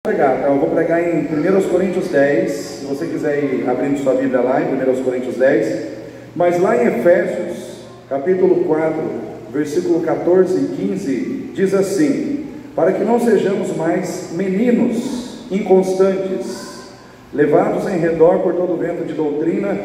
Tá? Eu vou pregar em 1 Coríntios 10, se você quiser ir abrindo sua Bíblia lá em 1 Coríntios 10, mas lá em Efésios, capítulo 4, versículo 14 e 15, diz assim: para que não sejamos mais meninos inconstantes, levados em redor por todo vento de doutrina,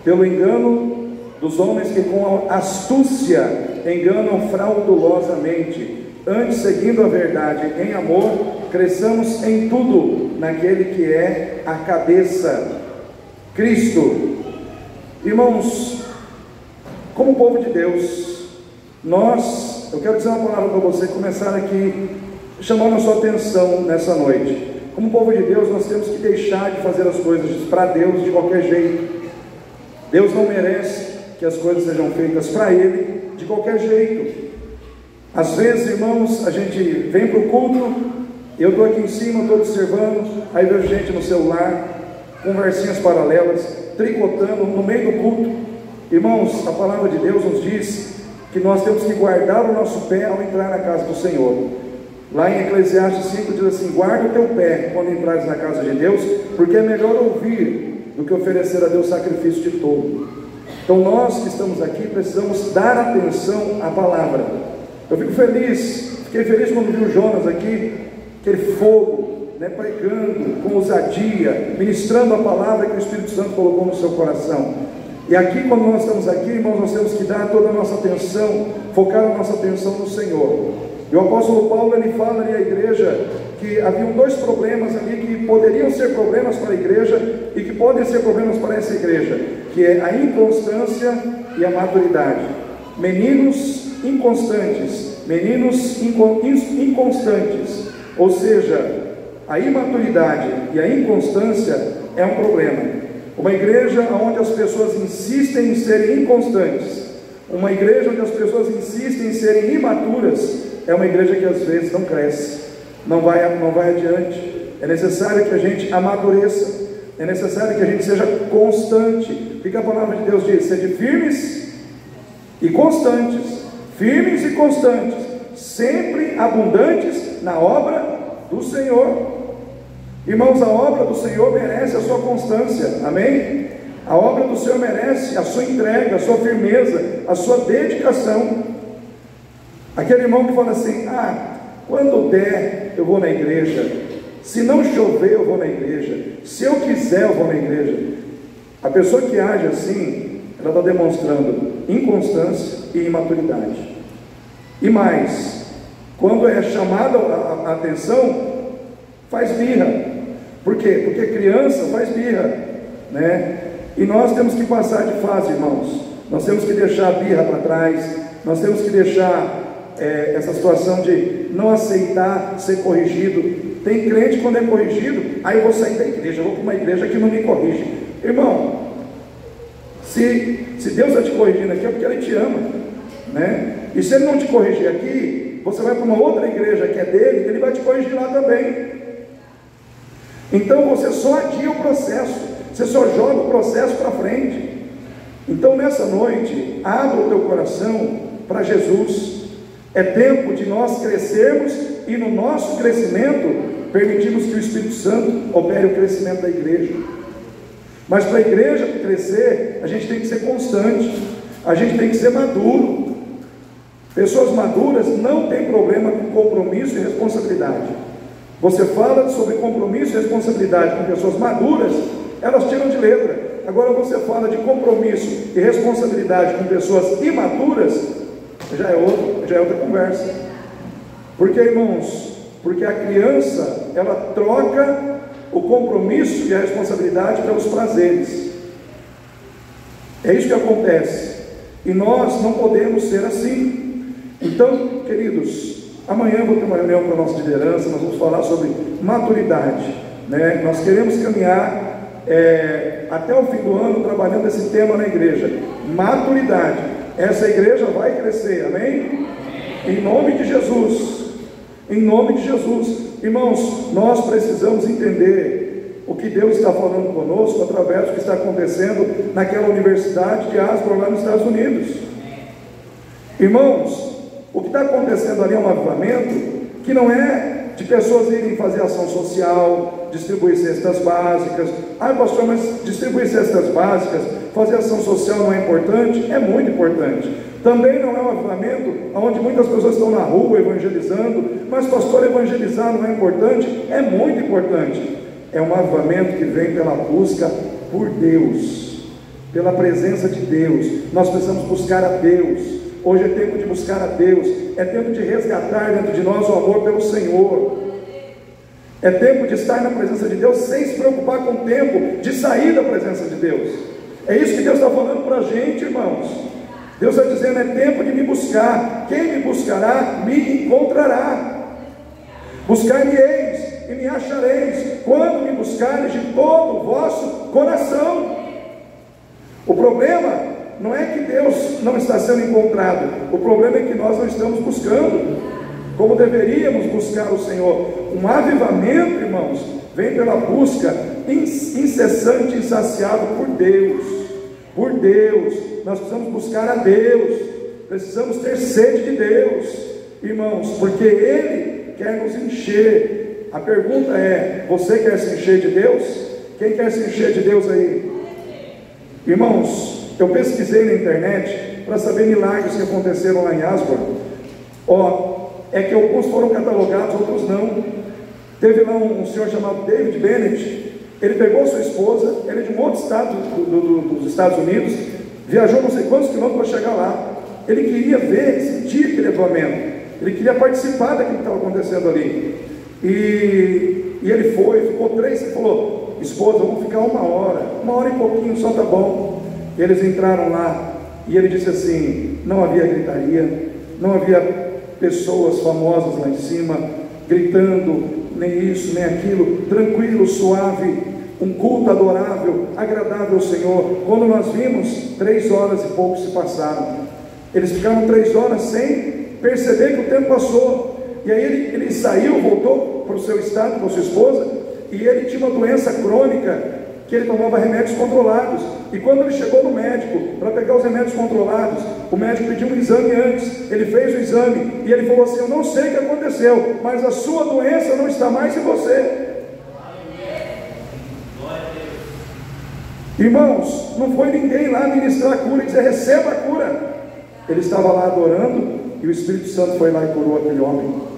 pelo engano dos homens que com astúcia enganam fraudulosamente, antes, seguindo a verdade em amor, cresçamos em tudo naquele que é a cabeça, Cristo. Irmãos, como povo de Deus, eu quero dizer uma palavra para você, começar aqui chamando a sua atenção nessa noite. Como povo de Deus, nós temos que deixar de fazer as coisas para Deus de qualquer jeito. Deus não merece que as coisas sejam feitas para Ele de qualquer jeito. Às vezes, irmãos, a gente vem para o culto, eu estou aqui em cima, estou observando, aí vejo gente no celular, conversinhas paralelas, tricotando no meio do culto. Irmãos, a palavra de Deus nos diz que nós temos que guardar o nosso pé ao entrar na casa do Senhor. Lá em Eclesiastes 5 diz assim: guarda o teu pé quando entrares na casa de Deus, porque é melhor ouvir do que oferecer a Deus sacrifício de tolo. Então nós que estamos aqui precisamos dar atenção à palavra. Eu fiquei feliz quando vi o Jonas aqui, aquele fogo, pregando com ousadia, ministrando a palavra que o Espírito Santo colocou no seu coração. E aqui, quando nós estamos aqui, irmãos, nós temos que dar toda a nossa atenção, focar a nossa atenção no Senhor. E o apóstolo Paulo, ele fala ali à igreja que haviam dois problemas ali que poderiam ser problemas para a igreja e que podem ser problemas para essa igreja, que é a inconstância e a maturidade. Meninos inconstantes, meninos inconstantes, ou seja, a imaturidade e a inconstância é um problema. Uma igreja onde as pessoas insistem em serem inconstantes, uma igreja onde as pessoas insistem em serem imaturas, é uma igreja que às vezes não cresce, não vai adiante. É necessário que a gente amadureça, é necessário que a gente seja constante. O que a palavra de Deus diz? Sede firmes e constantes, firmes e constantes, sempre abundantes na obra do Senhor. Irmãos, a obra do Senhor merece a sua constância, amém? A obra do Senhor merece a sua entrega, a sua firmeza, a sua dedicação. Aquele irmão que fala assim: quando der eu vou na igreja, se não chover eu vou na igreja, se eu quiser eu vou na igreja. A pessoa que age assim, ela está demonstrando inconstância e imaturidade. E mais, quando é chamada a atenção, faz birra. Por quê? Porque criança faz birra, E nós temos que passar de fase, irmãos. Nós temos que deixar a birra para trás. Nós temos que deixar essa situação de não aceitar ser corrigido. Tem crente, quando é corrigido, aí eu vou sair da igreja, eu vou para uma igreja que não me corrige. Irmão, se Deus está te corrigindo aqui é porque Ele te ama, E se Ele não te corrigir aqui, você vai para uma outra igreja que é dele, Ele vai te corrigir lá também. Então você só adia o processo, você só joga o processo para frente. Então nessa noite, abra o teu coração para Jesus. É tempo de nós crescermos e no nosso crescimento permitirmos que o Espírito Santo opere o crescimento da igreja. Mas para a igreja crescer, a gente tem que ser constante, a gente tem que ser maduro. Pessoas maduras não têm problema com compromisso e responsabilidade. Você fala sobre compromisso e responsabilidade com pessoas maduras, elas tiram de letra. Agora você fala de compromisso e responsabilidade com pessoas imaturas, já é outra conversa. Porque, irmãos, porque a criança, ela troca o compromisso e a responsabilidade pelos prazeres. É isso que acontece. E nós não podemos ser assim. Então, queridos, amanhã eu vou ter uma reunião com a nossa liderança, nós vamos falar sobre maturidade, Nós queremos caminhar até o fim do ano trabalhando esse tema na igreja, maturidade. Essa igreja vai crescer, amém? Em nome de Jesus, em nome de Jesus. Irmãos, nós precisamos entender o que Deus está falando conosco através do que está acontecendo naquela universidade de Asbury lá nos Estados Unidos. Irmãos, o que está acontecendo ali é um avivamento que não é de pessoas irem fazer ação social, distribuir cestas básicas. Ah, pastor, mas distribuir cestas básicas, fazer ação social não é importante? É muito importante. Também não é um avivamento onde muitas pessoas estão na rua evangelizando, mas pastor, evangelizar não é importante? É muito importante. É um avivamento que vem pela busca por Deus, pela presença de Deus. Nós precisamos buscar a Deus. Hoje é tempo de buscar a Deus, é tempo de resgatar dentro de nós o amor pelo Senhor, é tempo de estar na presença de Deus sem se preocupar com o tempo de sair da presença de Deus. É isso que Deus está falando para a gente, irmãos. Deus está dizendo: é tempo de me buscar. Quem me buscará, me encontrará. Buscar-me-eis e me achareis, quando me buscareis de todo o vosso coração. O problema não é que Deus não está sendo encontrado, o problema é que nós não estamos buscando como deveríamos buscar o Senhor. Um avivamento, irmãos, vem pela busca incessante e insaciável por Deus. Por Deus, nós precisamos buscar a Deus, precisamos ter sede de Deus, irmãos, porque Ele quer nos encher. A pergunta é: você quer se encher de Deus? Quem quer se encher de Deus aí? Irmãos, eu pesquisei na internet para saber milagres que aconteceram lá em Asbury. É que alguns foram catalogados, outros não. Teve lá um senhor chamado David Bennett. Ele pegou sua esposa, ele é de um outro estado dos Estados Unidos, viajou não sei quantos quilômetros para chegar lá. Ele queria ver, sentir aquele avivamento, ele queria participar daquilo que estava acontecendo ali. E ele ficou 3, ele falou: esposa, vamos ficar 1 hora e pouquinho, só tá bom. E eles entraram lá, e ele disse assim: não havia gritaria, não havia pessoas famosas lá em cima, gritando, nem isso, nem aquilo, tranquilo, suave, um culto adorável, agradável ao Senhor. Quando nós vimos, 3 horas e pouco se passaram. Eles ficaram 3 horas sem perceber que o tempo passou. E aí ele saiu, voltou para o seu estado, com a sua esposa, e ele tinha uma doença crônica, que ele tomava remédios controlados. E quando ele chegou no médico para pegar os remédios controlados, o médico pediu um exame antes. Ele fez o exame e ele falou assim: eu não sei o que aconteceu, mas a sua doença não está mais em você. Irmãos, não foi ninguém lá ministrar a cura e dizer: receba a cura. Ele estava lá adorando, e o Espírito Santo foi lá e curou aquele homem.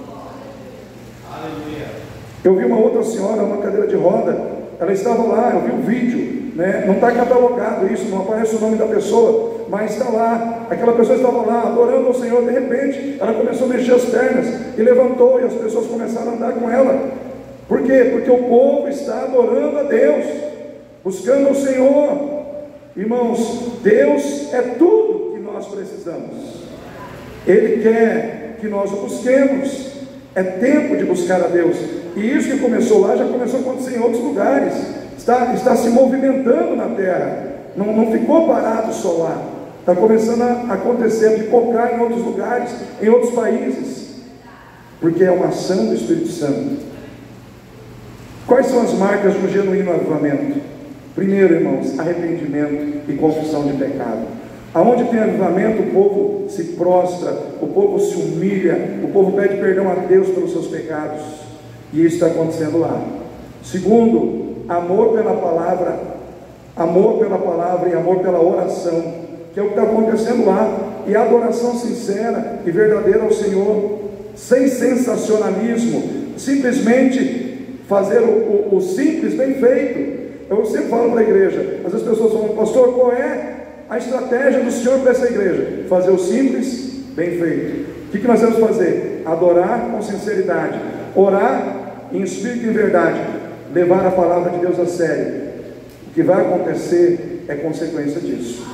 Eu vi uma outra senhora, uma cadeira de roda. Ela estava lá, eu vi um vídeo, né? Não está catalogado isso, não aparece o nome da pessoa, mas está lá. Aquela pessoa estava lá adorando ao Senhor. De repente ela começou a mexer as pernas e levantou, e as pessoas começaram a andar com ela. Por quê? Porque o povo está adorando a Deus, buscando o Senhor. Irmãos, Deus é tudo que nós precisamos. Ele quer que nós o busquemos. É tempo de buscar a Deus. E isso que começou lá, já começou a acontecer em outros lugares. Está se movimentando na terra. Não ficou parado só lá. Está começando a acontecer, a pipocar em outros lugares, em outros países. Porque é uma ação do Espírito Santo. Quais são as marcas de um genuíno avivamento? Primeiro, irmãos, arrependimento e confissão de pecado. Aonde tem avivamento, o povo se prostra, o povo se humilha, o povo pede perdão a Deus pelos seus pecados. E isso está acontecendo lá. Segundo, amor pela palavra e amor pela oração, que é o que está acontecendo lá. E adoração sincera e verdadeira ao Senhor, sem sensacionalismo, simplesmente fazer o simples bem feito. Eu sempre falo para a igreja, às vezes as pessoas falam: pastor, qual é a estratégia do Senhor para essa igreja? Fazer o simples bem feito. O que nós temos que fazer? Adorar com sinceridade, orar em espírito e em verdade, levar a palavra de Deus a sério. O que vai acontecer é consequência disso.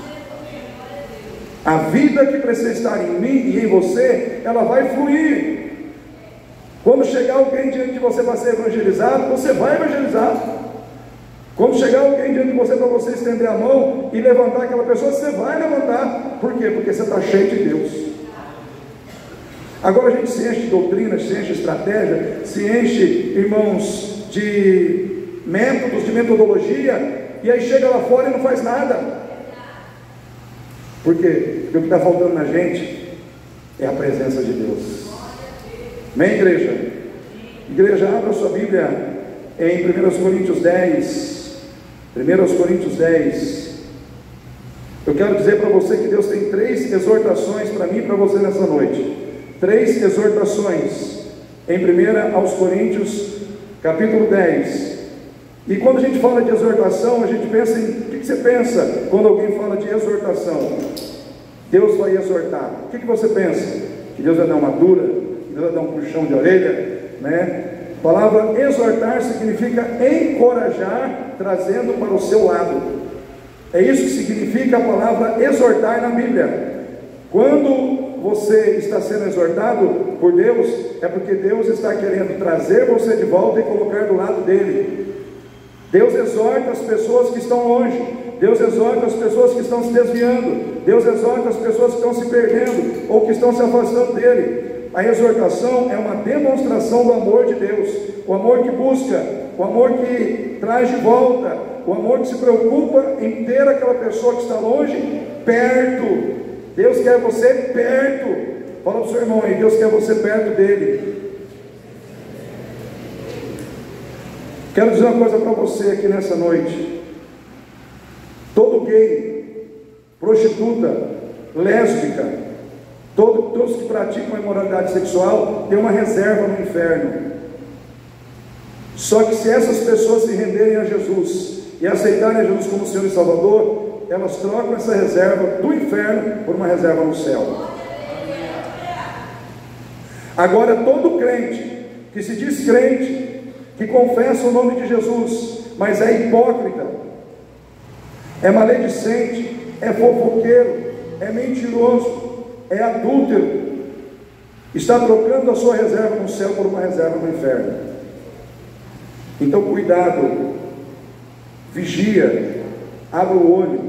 A vida que precisa estar em mim e em você, ela vai fluir. Quando chegar alguém diante de você para ser evangelizado, você vai evangelizar. Quando chegar alguém diante de você para você estender a mão e levantar aquela pessoa, você vai levantar. Por quê? Porque você está cheio de Deus. Agora a gente se enche de doutrina, se enche de estratégia, se enche, irmãos, de métodos, de metodologia, e aí chega lá fora e não faz nada. Por quê? Porque o que está faltando na gente é a presença de Deus. Amém, igreja? Igreja, abra sua Bíblia em 1 Coríntios 10. 1 Coríntios 10. Eu quero dizer para você que Deus tem 3 exortações para mim e para você nessa noite. 3 exortações em 1 aos Coríntios, capítulo 10. E quando a gente fala de exortação, a gente pensa em... O que você pensa quando alguém fala de exortação? Deus vai exortar. O que você pensa? Que Deus vai dar uma dura? Que Deus vai dar um puxão de orelha? Né? A palavra exortar significa encorajar, trazendo para o seu lado. É isso que significa a palavra exortar na Bíblia. Quando você está sendo exortado por Deus, é porque Deus está querendo trazer você de volta e colocar do lado dele. Deus exorta as pessoas que estão longe, Deus exorta as pessoas que estão se desviando, Deus exorta as pessoas que estão se perdendo ou que estão se afastando dele. A exortação é uma demonstração do amor de Deus, o amor que busca, o amor que traz de volta, o amor que se preocupa em ter aquela pessoa que está longe perto. Deus quer você perto. Fala para o seu irmão aí, Deus quer você perto dele. Quero dizer uma coisa para você aqui nessa noite. Todo gay, prostituta, lésbica, todos que praticam a imoralidade sexual têm uma reserva no inferno. Só que se essas pessoas se renderem a Jesus e aceitarem a Jesus como Senhor e Salvador, elas trocam essa reserva do inferno por uma reserva no céu. Agora, todo crente que se diz crente, que confessa o nome de Jesus, mas é hipócrita, é maledicente, é fofoqueiro, é mentiroso, é adúltero, está trocando a sua reserva no céu por uma reserva no inferno. Então cuidado, vigia, abra o olho,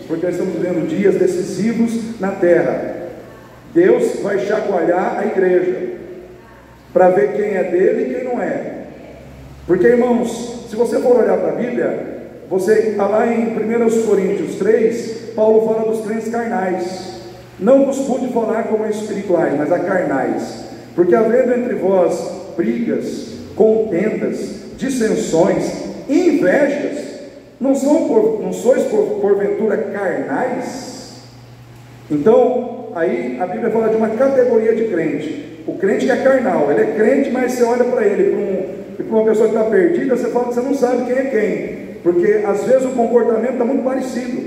porque nós estamos vivendo dias decisivos na terra. Deus vai chacoalhar a igreja para ver quem é dele e quem não é. Porque, irmãos, se você for olhar para a Bíblia, você está lá em 1 Coríntios 3, Paulo fala dos crentes carnais. Não vos pude falar como a espirituais, mas a carnais. Porque havendo entre vós brigas, contendas, dissensões, invejas, não sois porventura carnais? Então, aí a Bíblia fala de uma categoria de crente. O crente que é carnal, ele é crente, mas você olha para ele, para uma pessoa que está perdida, você fala que você não sabe quem é quem, porque às vezes o comportamento está muito parecido.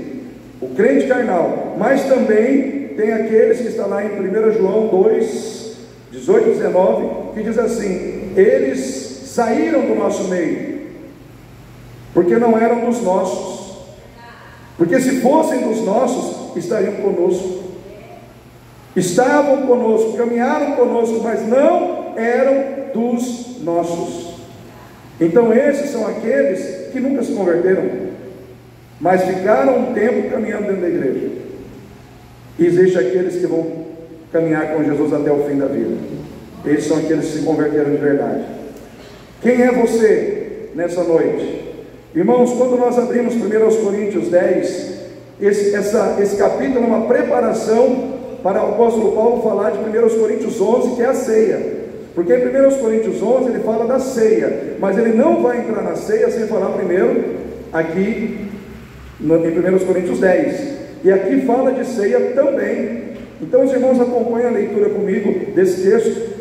O crente carnal, mas também tem aqueles que estão lá em 1 João 2, 18 e 19, que diz assim: eles saíram do nosso meio, porque não eram dos nossos, porque se fossem dos nossos, estariam conosco, estavam conosco, caminharam conosco, mas não eram dos nossos. Então esses são aqueles que nunca se converteram, mas ficaram um tempo caminhando dentro da igreja. E existe aqueles que vão caminhar com Jesus até o fim da vida. Esses são aqueles que se converteram de verdade. Quem é você nessa noite? Irmãos, quando nós abrimos 1 Coríntios 10, esse capítulo é uma preparação para o apóstolo Paulo falar de 1 Coríntios 11, que é a ceia. Porque em 1 Coríntios 11 ele fala da ceia, mas ele não vai entrar na ceia sem falar primeiro aqui em 1 Coríntios 10. E aqui fala de ceia também. Então os irmãos acompanhem a leitura comigo desse texto,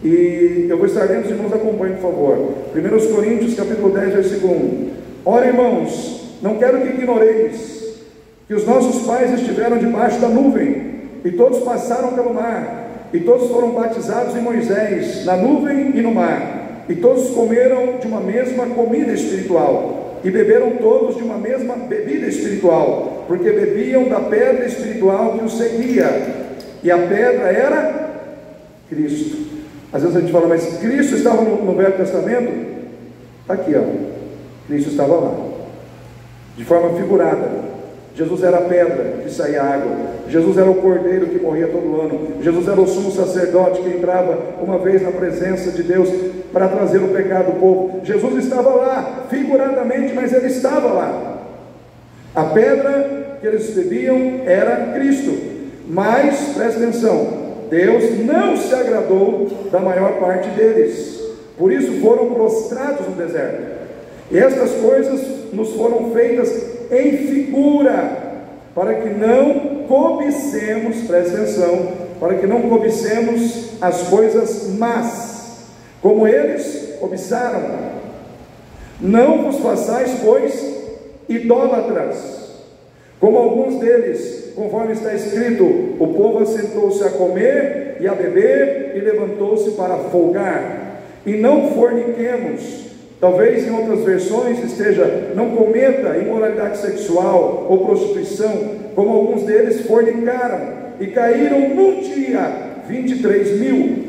e eu vou estar lendo, os irmãos acompanhem, por favor. 1 Coríntios capítulo 10, versículo 1. Ora, irmãos, não quero que ignoreis que os nossos pais estiveram debaixo da nuvem, e todos passaram pelo mar, e todos foram batizados em Moisés, na nuvem e no mar, e todos comeram de uma mesma comida espiritual, e beberam todos de uma mesma bebida espiritual, porque bebiam da pedra espiritual que os seguia, e a pedra era Cristo. Às vezes a gente fala, mas Cristo estava no Velho Testamento? Está aqui, ó. Cristo estava lá, de forma figurada. Jesus era a pedra que saía água, Jesus era o cordeiro que morria todo ano, Jesus era o sumo sacerdote que entrava uma vez na presença de Deus para trazer o pecado do povo. Jesus estava lá, figuradamente, mas ele estava lá. A pedra que eles bebiam era Cristo. Mas, presta atenção, Deus não se agradou da maior parte deles. por isso foram prostrados no deserto. E estas coisas nos foram feitas em figura, para que não cobicemos, presta atenção, para que não cobicemos as coisas más, como eles cobiçaram. Não vos façais, pois, idólatras, como alguns deles, conforme está escrito: o povo assentou-se a comer e a beber, e levantou-se para folgar. E não forniquemos. Talvez em outras versões esteja: não cometa imoralidade sexual ou prostituição, como alguns deles fornicaram, e caíram num dia 23.000.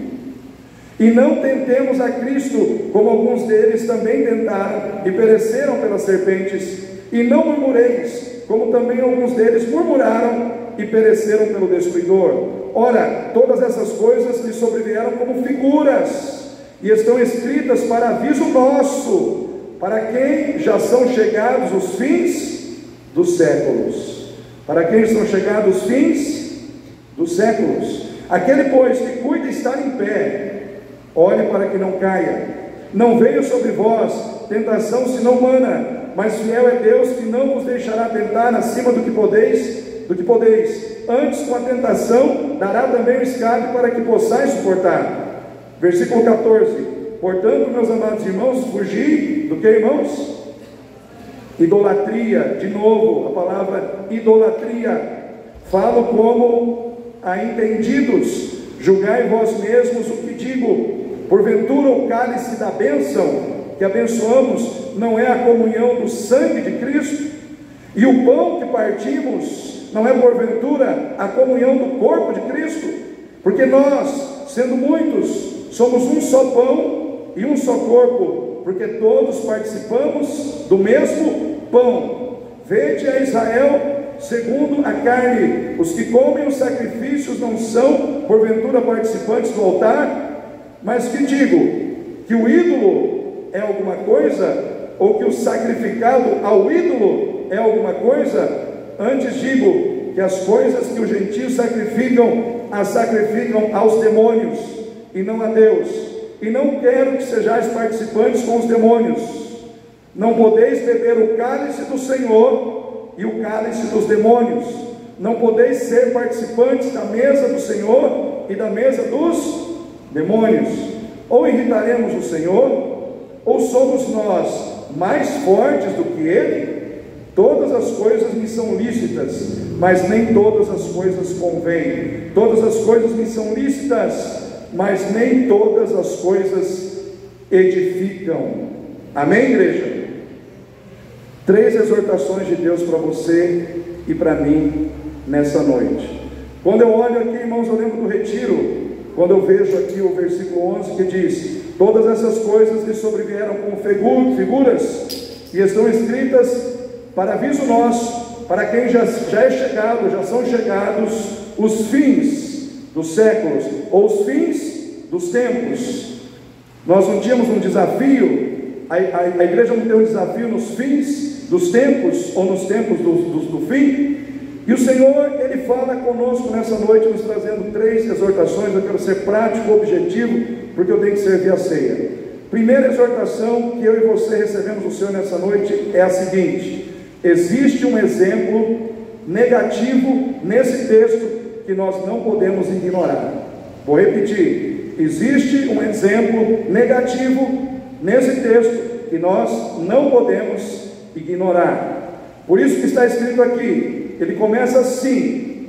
E não tentemos a Cristo, como alguns deles também tentaram, e pereceram pelas serpentes. E não murmureis, como também alguns deles murmuraram, e pereceram pelo destruidor. Ora, todas essas coisas lhe sobrevieram como figuras, e estão escritas para aviso nosso, para quem já são chegados os fins dos séculos. Para quem estão chegados os fins dos séculos. Aquele, pois, que cuida estar em pé, olhe para que não caia. Não veio sobre vós tentação senão humana, mas fiel é Deus, que não vos deixará tentar acima do que podeis. Antes, com a tentação, dará também o escape para que possais suportar. Versículo 14: portanto, meus amados irmãos, fugi do que, irmãos? Idolatria. De novo, a palavra idolatria. Falo como a entendidos. Julgai vós mesmos o que digo. Porventura o cálice da bênção que abençoamos não é a comunhão do sangue de Cristo? E o pão que partimos não é porventura a comunhão do corpo de Cristo? Porque nós, sendo muitos, somos um só pão e um só corpo, porque todos participamos do mesmo pão. Vede a Israel segundo a carne: os que comem os sacrifícios não são porventura participantes do altar? Mas que digo? Que o ídolo é alguma coisa? Ou que o sacrificado ao ídolo é alguma coisa? Antes digo que as coisas que os gentios sacrificam, as sacrificam aos demônios e não a Deus. E não quero que sejais participantes com os demônios. Não podeis beber o cálice do Senhor e o cálice dos demônios. Não podeis ser participantes da mesa do Senhor e da mesa dos demônios. Ou irritaremos o Senhor, ou somos nós mais fortes do que Ele? Todas as coisas me são lícitas, mas nem todas as coisas convêm. Todas as coisas me são lícitas, mas nem todas as coisas edificam. Amém, igreja? 3 exortações de Deus para você e para mim nessa noite. Quando eu olho aqui, irmãos, eu lembro do retiro, quando eu vejo aqui o versículo 11 que diz: todas essas coisas lhe sobrevieram como figuras, e estão escritas para aviso nosso, para quem já é chegado, já são chegados os fins dos séculos, ou os fins dos tempos. Nós não tínhamos um desafio, a igreja não tem um desafio nos fins dos tempos, ou nos tempos do fim. E o Senhor, Ele fala conosco nessa noite, nos trazendo 3 exortações. Eu quero ser prático, objetivo, porque eu tenho que servir a ceia. Primeira exortação que eu e você recebemos do Senhor nessa noite é a seguinte: existe um exemplo negativo nesse texto que nós não podemos ignorar. Vou repetir: existe um exemplo negativo nesse texto que nós não podemos ignorar. Por isso que está escrito aqui, ele começa assim: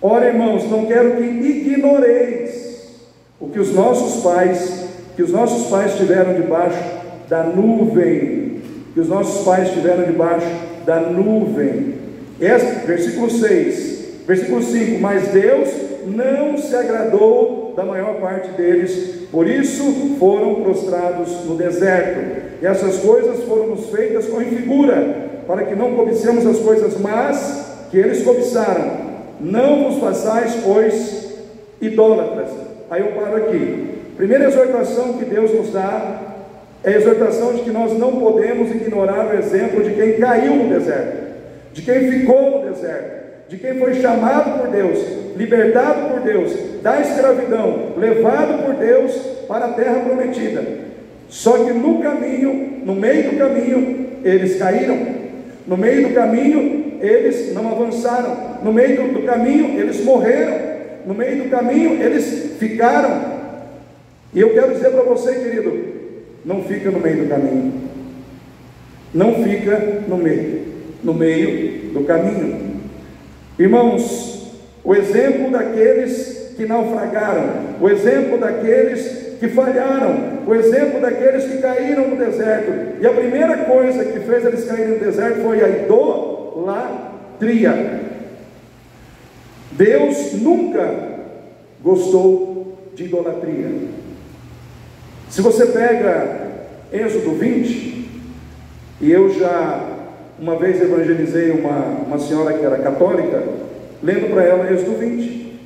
ora, irmãos, não quero que ignoreis o que os nossos pais tiveram debaixo da nuvem, que os nossos pais tiveram debaixo da nuvem. Versículo 6, versículo 5: mas Deus não se agradou da maior parte deles, por isso foram prostrados no deserto. E essas coisas foram nos feitas com figura, para que não cobicemos as coisas más que eles cobiçaram. Não vos façais, pois, idólatras. Aí eu paro aqui. Primeira exortação que Deus nos dá é a exortação de que nós não podemos ignorar o exemplo de quem caiu no deserto, de quem ficou no deserto, de quem foi chamado por Deus, libertado por Deus da escravidão, levado por Deus para a terra prometida. Só que no caminho, no meio do caminho, eles caíram. No meio do caminho, eles não avançaram. No meio do caminho, eles morreram. No meio do caminho, eles ficaram. E eu quero dizer para você, querido, não fica no meio do caminho. Não fica no meio do caminho. Irmãos, o exemplo daqueles que naufragaram, o exemplo daqueles que falharam, o exemplo daqueles que caíram no deserto, e a primeira coisa que fez eles caírem no deserto foi a idolatria. Deus nunca gostou de idolatria. Se você pega Êxodo 20, e eu já uma vez evangelizei uma senhora que era católica, lendo para ela Êxodo 20.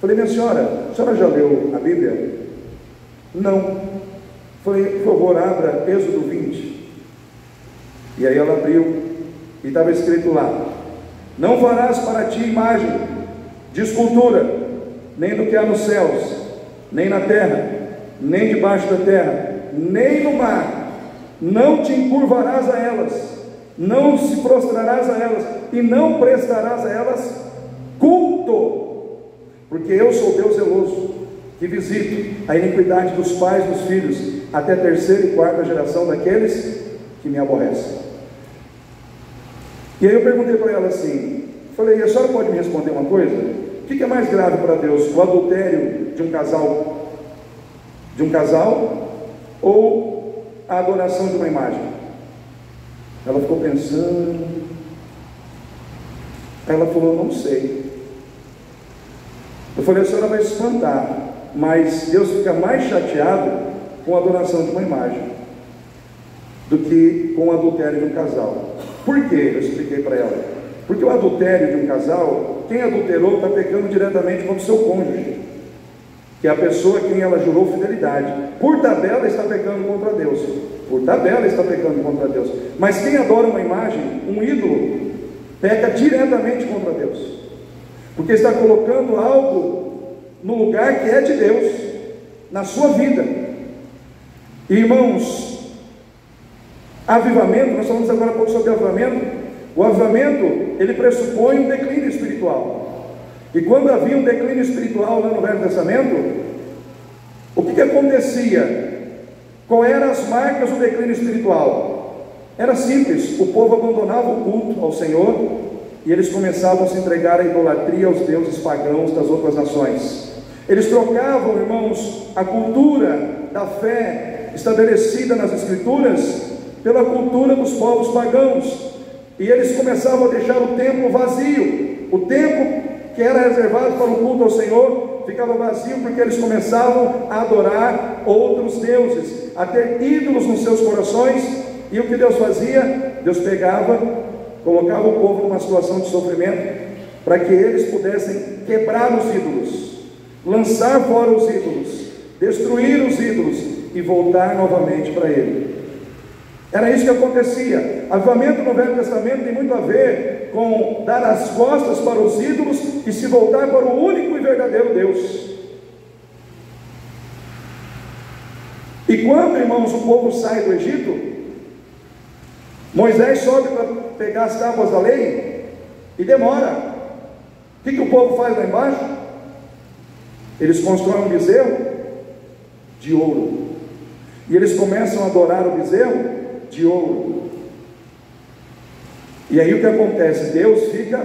Falei: minha senhora, a senhora já leu a Bíblia? Não. Falei: por favor, abra Êxodo 20. E aí ela abriu, e estava escrito lá: não farás para ti imagem de escultura, nem do que há nos céus, nem na terra, nem debaixo da terra, nem no mar. Não te encurvarás a elas, não se prostrarás a elas, e não prestarás a elas culto, porque eu sou Deus zeloso, que visito a iniquidade dos pais dos filhos, até a terceira e quarta geração daqueles que me aborrecem. E aí eu perguntei para ela assim, falei: a senhora pode me responder uma coisa? O que é mais grave para Deus, o adultério de um casal, ou a adoração de uma imagem? Ela ficou pensando. Ela falou: não sei. Eu falei: a senhora vai se espantar, mas Deus fica mais chateado com a adoração de uma imagem do que com o adultério de um casal. Por quê? Eu expliquei para ela: porque o adultério de um casal, quem adulterou está pecando diretamente contra o seu cônjuge, que é a pessoa a quem ela jurou fidelidade. Por tabela está pecando contra Deus. Por tabela está pecando contra Deus. Mas quem adora uma imagem, um ídolo, peca diretamente contra Deus, porque está colocando algo no lugar que é de Deus, na sua vida. Irmãos, avivamento, nós falamos agora um pouco sobre avivamento. O avivamento, ele pressupõe um declínio espiritual. E quando havia um declínio espiritual lá no Velho Testamento, o que acontecia? Qual eram as marcas do declínio espiritual? Era simples: o povo abandonava o culto ao Senhor e eles começavam a se entregar à idolatria aos deuses pagãos das outras nações. Eles trocavam, irmãos, a cultura da fé estabelecida nas Escrituras pela cultura dos povos pagãos, e eles começavam a deixar o templo vazio. O templo que era reservado para o culto ao Senhor ficava vazio, porque eles começavam a adorar outros deuses, a ter ídolos nos seus corações. E o que Deus fazia? Deus pegava, colocava o povo numa situação de sofrimento, para que eles pudessem quebrar os ídolos, lançar fora os ídolos, destruir os ídolos e voltar novamente para Ele. Era isso que acontecia. Avivamento no Velho Testamento tem muito a ver com dar as costas para os ídolos e se voltar para o único e verdadeiro Deus. E quando, irmãos, o povo sai do Egito, Moisés sobe para pegar as tábuas da lei e demora. O que o povo faz lá embaixo? Eles constroem um bezerro de ouro, e eles começam a adorar o bezerro de ouro. E aí o que acontece? Deus fica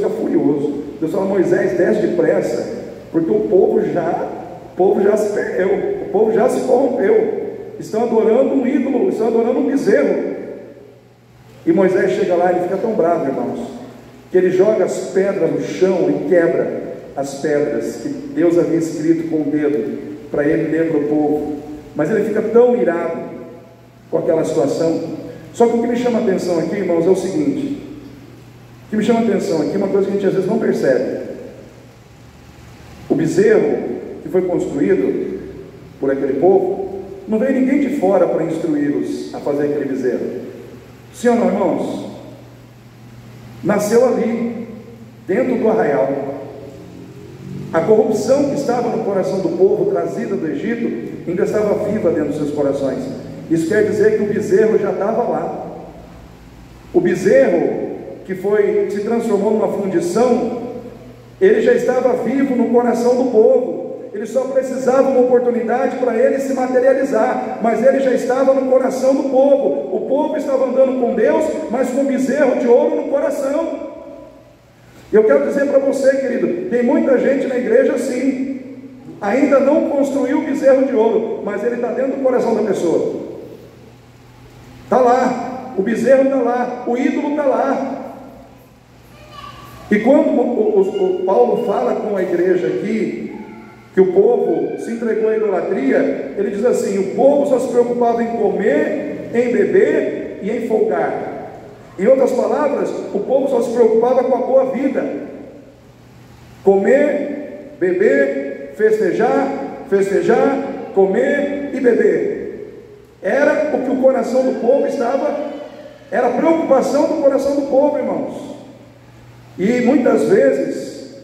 furioso. Deus fala: Moisés, desce depressa, porque o povo já se perdeu, o povo já se corrompeu, estão adorando um ídolo, estão adorando um bezerro. E Moisés chega lá e ele fica tão bravo, irmãos, que ele joga as pedras no chão e quebra as pedras que Deus havia escrito com o dedo para ele ler para o povo. Mas ele fica tão irado com aquela situação. Só que o que me chama a atenção aqui, irmãos, é o seguinte: o que me chama a atenção aqui é uma coisa que a gente às vezes não percebe. O bezerro que foi construído por aquele povo, não veio ninguém de fora para instruí-los a fazer aquele bezerro. Sim ou não, irmãos? Nasceu ali, dentro do arraial. A corrupção que estava no coração do povo, trazida do Egito, ainda estava viva dentro dos seus corações. Isso quer dizer que o bezerro já estava lá. O bezerro que se transformou numa fundição, ele já estava vivo no coração do povo. Ele só precisava uma oportunidade para ele se materializar, mas ele já estava no coração do povo. O povo estava andando com Deus, mas com um bezerro de ouro no coração. Eu quero dizer para você, querido, tem muita gente na igreja assim, ainda não construiu o bezerro de ouro, mas ele está dentro do coração da pessoa. Está lá, o bezerro está lá, o ídolo está lá. E quando o Paulo fala com a igreja aqui, que o povo se entregou à idolatria, ele diz assim: o povo só se preocupava em comer, em beber e em folgar. Em outras palavras, o povo só se preocupava com a boa vida: comer, beber, festejar, comer e beber. Era o que o coração do povo estava, era a preocupação do coração do povo, irmãos. E muitas vezes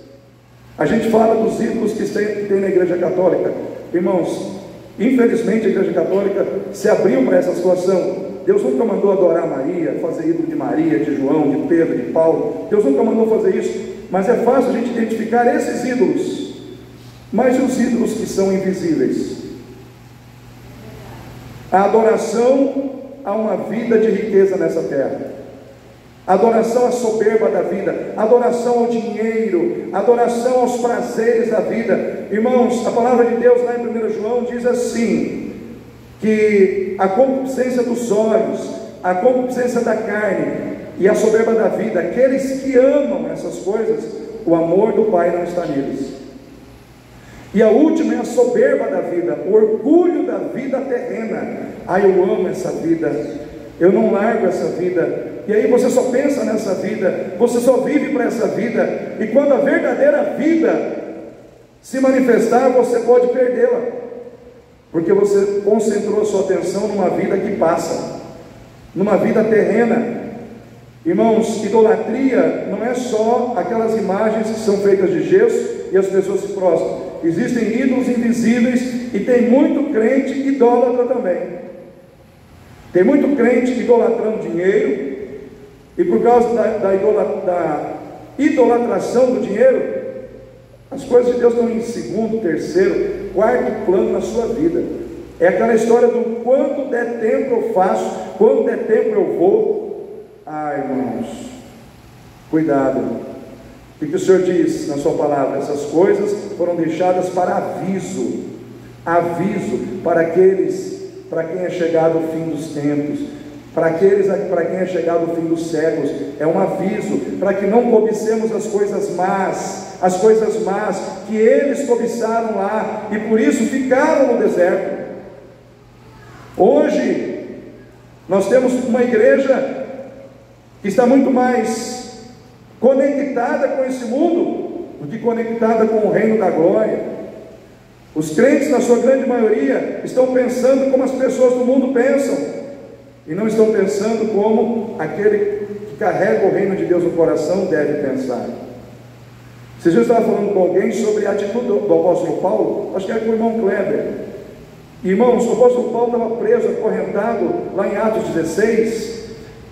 a gente fala dos ídolos que tem na igreja católica. Irmãos, infelizmente a igreja católica se abriu para essa situação. Deus nunca mandou adorar Maria, fazer ídolo de Maria, de João, de Pedro, de Paulo. Deus nunca mandou fazer isso. Mas é fácil a gente identificar esses ídolos. Mas os ídolos que são invisíveis? A adoração a uma vida de riqueza nessa terra, adoração à soberba da vida, adoração ao dinheiro, adoração aos prazeres da vida. Irmãos, a palavra de Deus lá em 1 João diz assim, que a concupiscência dos olhos, a concupiscência da carne e a soberba da vida, aqueles que amam essas coisas, o amor do Pai não está neles. E a última é a soberba da vida, o orgulho da vida terrena. Eu amo essa vida, eu não largo essa vida. E aí você só pensa nessa vida, você só vive para essa vida. E quando a verdadeira vida se manifestar, você pode perdê-la, porque você concentrou a sua atenção numa vida que passa, numa vida terrena. Irmãos, idolatria não é só aquelas imagens que são feitas de gesso e as pessoas se prostram. Existem ídolos invisíveis, e tem muito crente idólatra também. Tem muito crente idolatrando dinheiro, e por causa da idolatração do dinheiro, as coisas de Deus estão em segundo, terceiro, quarto plano na sua vida. É aquela história do quando der tempo eu faço, quando der tempo eu vou. Irmãos, cuidado. O que o Senhor diz na sua palavra? Essas coisas foram deixadas para aviso para quem é chegado o fim dos tempos, para quem é chegado o fim dos séculos. É um aviso para que não cobicemos as coisas más que eles cobiçaram lá, e por isso ficaram no deserto. Hoje nós temos uma igreja que está muito mais conectada com esse mundo do que conectada com o reino da glória. Os crentes, na sua grande maioria, estão pensando como as pessoas do mundo pensam, e não estão pensando como aquele que carrega o reino de Deus no coração deve pensar. Vocês já estavam falando com alguém sobre a atitude do apóstolo Paulo, acho que era com o irmão Kleber. Irmãos, o apóstolo Paulo estava preso, acorrentado lá em Atos 16,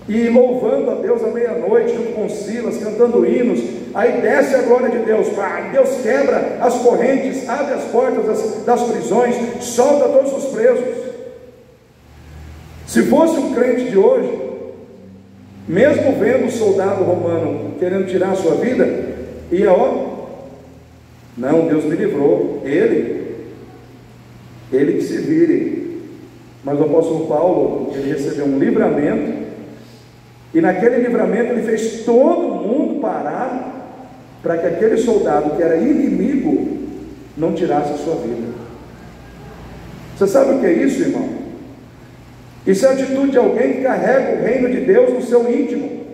e louvando a Deus à meia-noite, junto com Silas, cantando hinos. Aí desce a glória de Deus, Deus quebra as correntes, abre as portas das prisões, solta todos os presos. Se fosse um crente de hoje, mesmo vendo o soldado romano querendo tirar a sua vida, ia, não, Deus me livrou, ele que se vire. Mas o apóstolo Paulo, ele recebeu um livramento, e naquele livramento ele fez todo mundo parar, para que aquele soldado que era inimigo não tirasse a sua vida. Você sabe o que é isso, irmão? Isso é a atitude de alguém que carrega o reino de Deus no seu íntimo,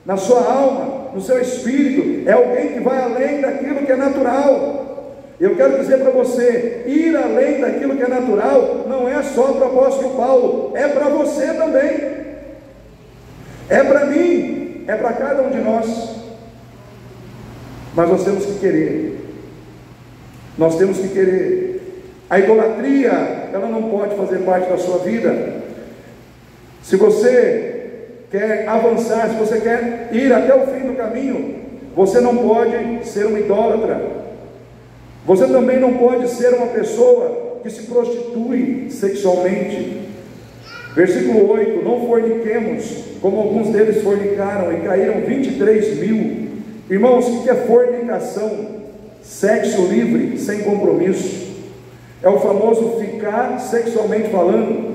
na sua alma, no seu espírito. É alguém que vai além daquilo que é natural. Eu quero dizer para você, ir além daquilo que é natural não é só para o apóstolo Paulo, é para você também, é para mim, é para cada um de nós. Mas nós temos que querer, a idolatria ela não pode fazer parte da sua vida. Se você quer avançar, se você quer ir até o fim do caminho, você não pode ser um idólatra. Você também não pode ser uma pessoa que se prostitui sexualmente. Versículo 8: não forniquemos, como alguns deles fornicaram e caíram 23.000. Irmãos, o que é fornicação? Sexo livre, sem compromisso. É o famoso ficar sexualmente falando.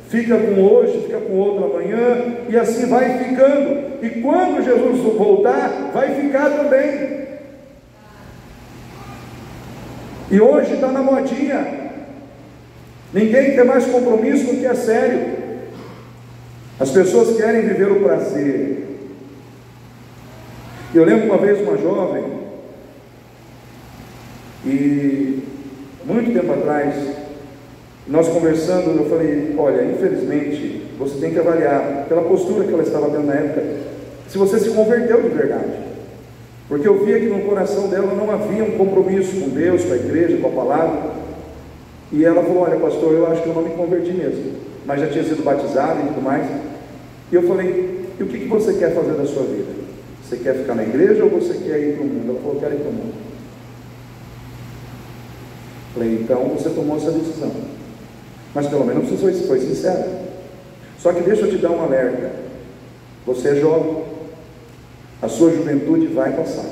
Fica com hoje, fica com outro amanhã, e assim vai ficando. E quando Jesus voltar, vai ficar também. E hoje está na modinha. Ninguém tem mais compromisso do que é sério. As pessoas querem viver o prazer. Eu lembro uma vez uma jovem, e muito tempo atrás, nós conversando, eu falei: olha, infelizmente, você tem que avaliar, pela postura que ela estava tendo na época, se você se converteu de verdade. Porque eu via que no coração dela não havia um compromisso com Deus, com a igreja, com a palavra. E ela falou: olha, pastor, eu acho que eu não me converti mesmo, mas já tinha sido batizado e tudo mais. E eu falei: e o que você quer fazer da sua vida? Você quer ficar na igreja ou você quer ir para o mundo? Ela falou: eu quero ir para o mundo. Falei: então você tomou essa decisão, mas pelo menos você foi sincero. Só que deixa eu te dar um alerta: você é jovem, a sua juventude vai passar,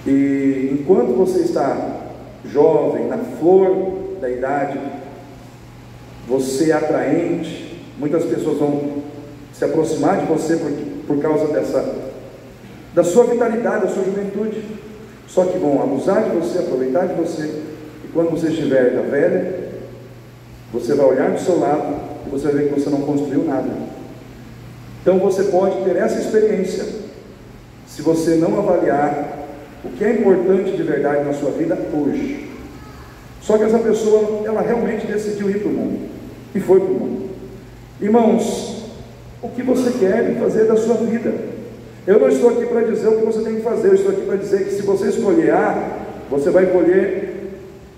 e enquanto você está jovem, na flor da idade, você é atraente, muitas pessoas vão se aproximar de você por causa da sua vitalidade, da sua juventude. Só que vão abusar de você, aproveitar de você, e quando você estiver velha, você vai olhar do seu lado e você vai ver que você não construiu nada. Então você pode ter essa experiência, se você não avaliar o que é importante de verdade na sua vida hoje. Só que essa pessoa, ela realmente decidiu ir para o mundo, e foi para o mundo. Irmãos, o que você quer fazer da sua vida? Eu não estou aqui para dizer o que você tem que fazer, eu estou aqui para dizer que se você escolher A, você vai colher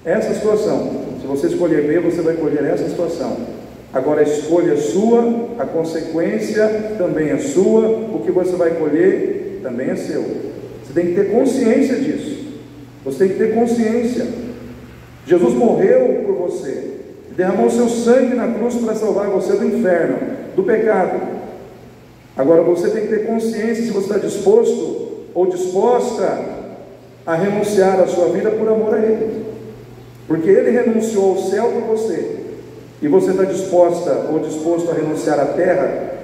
essa situação. Se você escolher B, você vai colher essa situação. Agora a escolha é sua, a consequência também é sua, o que você vai colher também é seu. Você tem que ter consciência disso. Você tem que ter consciência. Jesus morreu por você, derramou seu sangue na cruz para salvar você do inferno, do pecado. Agora você tem que ter consciência se você está disposto ou disposta a renunciar à sua vida por amor a Ele, porque Ele renunciou ao céu por você, e você está disposta ou disposto a renunciar à terra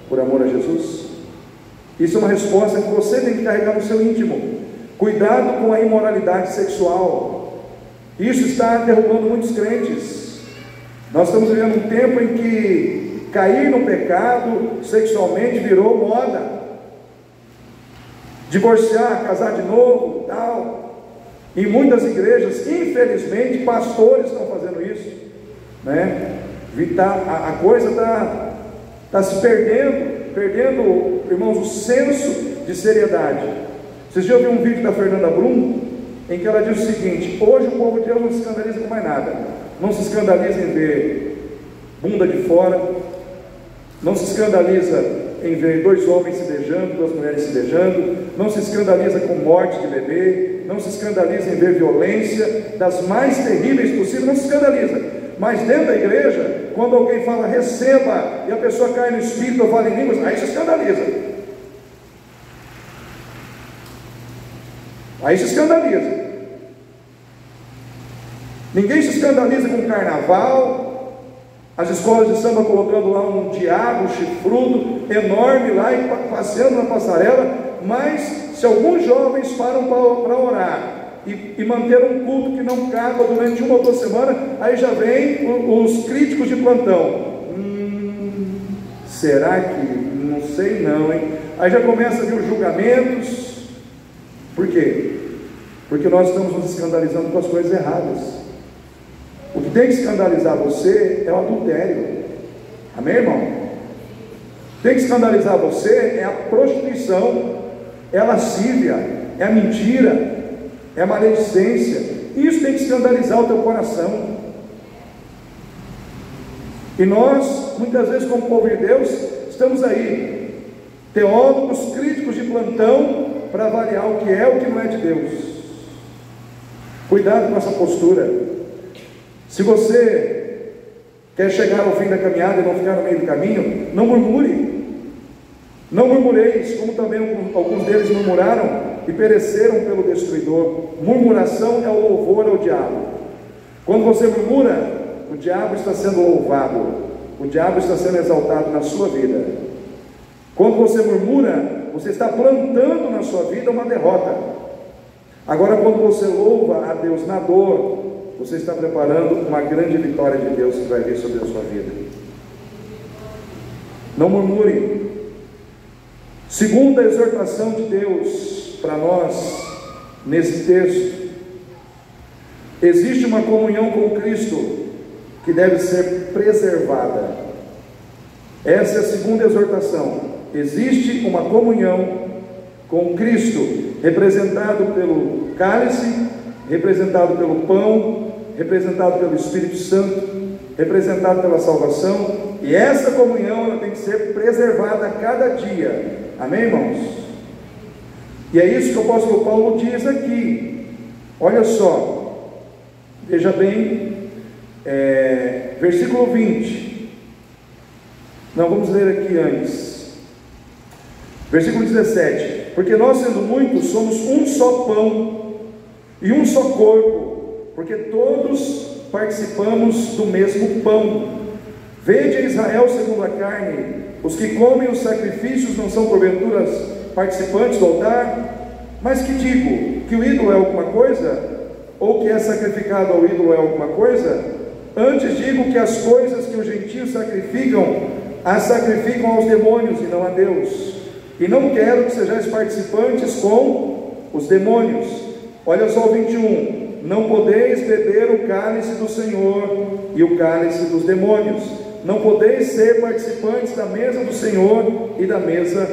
por amor a Jesus? Isso é uma resposta que você tem que carregar no seu íntimo. Cuidado com a imoralidade sexual. Isso está derrubando muitos crentes. Nós estamos vivendo um tempo em que cair no pecado sexualmente virou moda. Divorciar, casar de novo, tal. Em muitas igrejas, infelizmente, pastores estão fazendo isso, né? A coisa está se perdendo, irmãos, o senso de seriedade. Vocês já ouviram um vídeo da Fernanda Brum, em que ela diz o seguinte: hoje o povo de Deus não se escandaliza com mais nada, não se escandaliza em ver bunda de fora, não se escandaliza em ver dois homens se beijando, duas mulheres se beijando, não se escandaliza com morte de bebê, não se escandaliza em ver violência das mais terríveis possíveis, não se escandaliza. Mas dentro da igreja, quando alguém fala receba, e a pessoa cai no espírito ou fala em línguas, aí se escandaliza. Aí se escandaliza. Ninguém se escandaliza com carnaval, as escolas de samba colocando lá um diabo chifrudo enorme lá e passeando na passarela. Mas se alguns jovens param para orar e manter um culto que não acaba durante 1 ou 2 semanas, aí já vem os críticos de plantão. Será que? Não sei não, hein? Aí já começa a vir os julgamentos. Por quê? Porque nós estamos nos escandalizando com as coisas erradas. O que tem que escandalizar você é o adultério. Amém, irmão? Tem que escandalizar você é a prostituição, é a lascívia, é a mentira, é a maledicência. Isso tem que escandalizar o teu coração. E nós, muitas vezes, como povo de Deus, estamos aí, teólogos críticos de plantão, para avaliar o que é e o que não é de Deus. Cuidado com essa postura. Se você quer chegar ao fim da caminhada e não ficar no meio do caminho, não murmure. Não murmureis, como também alguns deles murmuraram e pereceram pelo destruidor. Murmuração é o louvor ao diabo. Quando você murmura, o diabo está sendo louvado, o diabo está sendo exaltado na sua vida. Quando você murmura, você está plantando na sua vida uma derrota. Agora, quando você louva a Deus na dor, você está preparando uma grande vitória de Deus que vai vir sobre a sua vida. Não murmure. Segunda exortação de Deus para nós nesse texto: existe uma comunhão com Cristo que deve ser preservada. Essa é a segunda exortação. Existe uma comunhão com Cristo, representado pelo cálice, representado pelo pão, representado pelo Espírito Santo, representado pela salvação, e essa comunhão ela tem que ser preservada a cada dia. Amém, irmãos? E é isso que o apóstolo Paulo diz aqui. Olha só, veja bem, versículo 20. Não, vamos ler aqui antes. Versículo 17: porque nós, sendo muitos, somos um só pão e um só corpo, porque todos participamos do mesmo pão. Vede Israel segundo a carne: os que comem os sacrifícios não são porventura participantes do altar? Mas que digo? Que o ídolo é alguma coisa? Ou que é sacrificado ao ídolo é alguma coisa? Antes digo que as coisas que os gentios sacrificam, as sacrificam aos demônios e não a Deus. E não quero que sejais participantes com os demônios. Olha só o 21: não podeis beber o cálice do Senhor e o cálice dos demônios. Não podeis ser participantes da mesa do Senhor e da mesa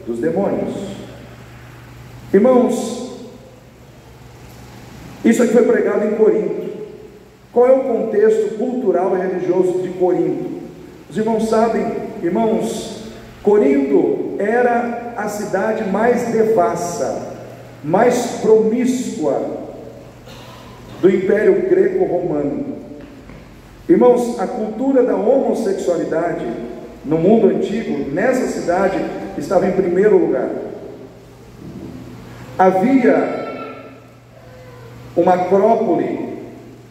dos demônios. Irmãos, isso aqui foi pregado em Corinto. Qual é o contexto cultural e religioso de Corinto? Os irmãos sabem, irmãos, Corinto era a cidade mais devassa, mais promíscua do Império Greco-Romano. Irmãos, a cultura da homossexualidade no mundo antigo, nessa cidade, estava em primeiro lugar. Havia uma acrópole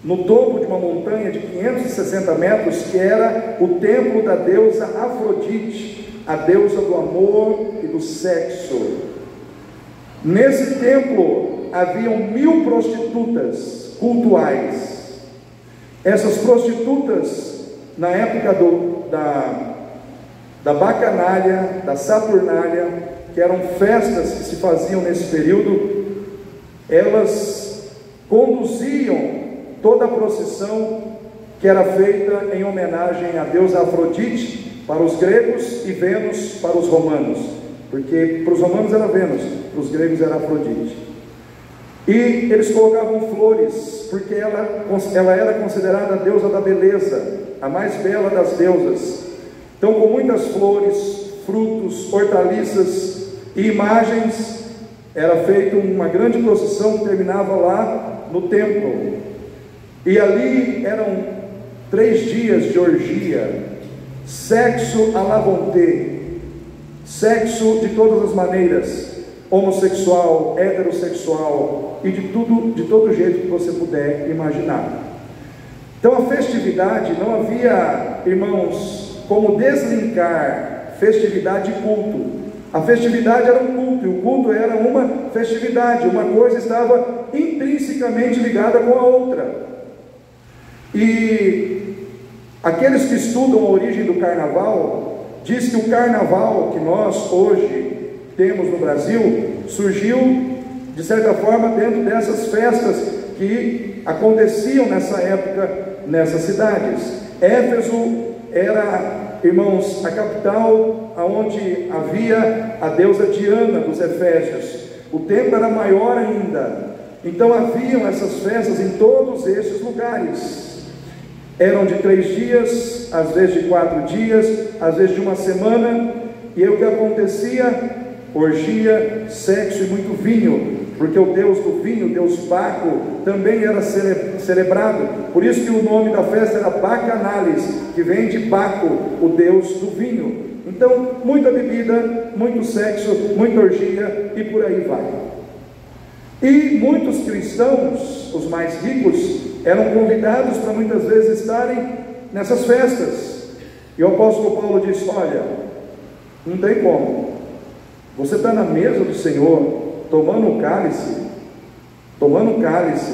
no topo de uma montanha de 560 metros, que era o templo da deusa Afrodite, a deusa do amor e do sexo. Nesse templo haviam 1000 prostitutas cultuais. Essas prostitutas, na época da bacanália, da saturnália, que eram festas que se faziam nesse período, elas conduziam toda a procissão que era feita em homenagem à deusa Afrodite para os gregos e Vênus para os romanos, porque para os romanos era Vênus, para os gregos era Afrodite. E eles colocavam flores, porque ela era considerada a deusa da beleza, a mais bela das deusas. Então, com muitas flores, frutos, hortaliças e imagens, era feita uma grande procissão que terminava lá no templo. E ali eram 3 dias de orgia, sexo à la vontade, sexo de todas as maneiras, homossexual, heterossexual e de todo jeito que você puder imaginar. Então a festividade, não havia, irmãos, como deslinkar festividade e culto. A festividade era um culto, e o culto era uma festividade, uma coisa estava intrinsecamente ligada com a outra. E aqueles que estudam a origem do carnaval, diz que o carnaval que nós hoje temos no Brasil, surgiu de certa forma dentro dessas festas que aconteciam nessa época, nessas cidades. Éfeso era, irmãos, a capital onde havia a deusa Diana dos Efésios. O templo era maior ainda, Então haviam essas festas em todos esses lugares. Eram de 3 dias, às vezes de 4 dias, às vezes de uma semana. E o que acontecia? Orgia, sexo e muito vinho, porque o deus do vinho, Deus Baco, também era celebrado. Por isso que o nome da festa era Bacanales, que vem de Baco, o deus do vinho. Então, muita bebida, muito sexo, muita orgia e por aí vai. E muitos cristãos, os mais ricos, eram convidados para muitas vezes estarem nessas festas. E o apóstolo Paulo disse: olha, não tem como. Você está na mesa do Senhor, tomando o cálice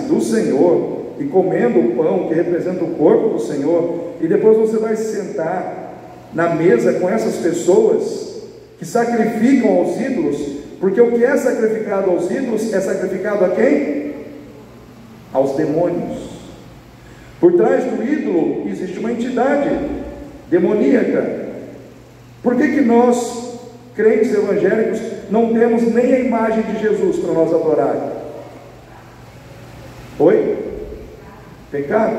do Senhor e comendo o pão que representa o corpo do Senhor, e depois você vai se sentar na mesa com essas pessoas que sacrificam aos ídolos, porque o que é sacrificado aos ídolos é sacrificado a quem? Aos demônios. Por trás do ídolo existe uma entidade demoníaca. Por que nós, crentes evangélicos, não temos nem a imagem de Jesus para nós adorar? Oi? Pecado?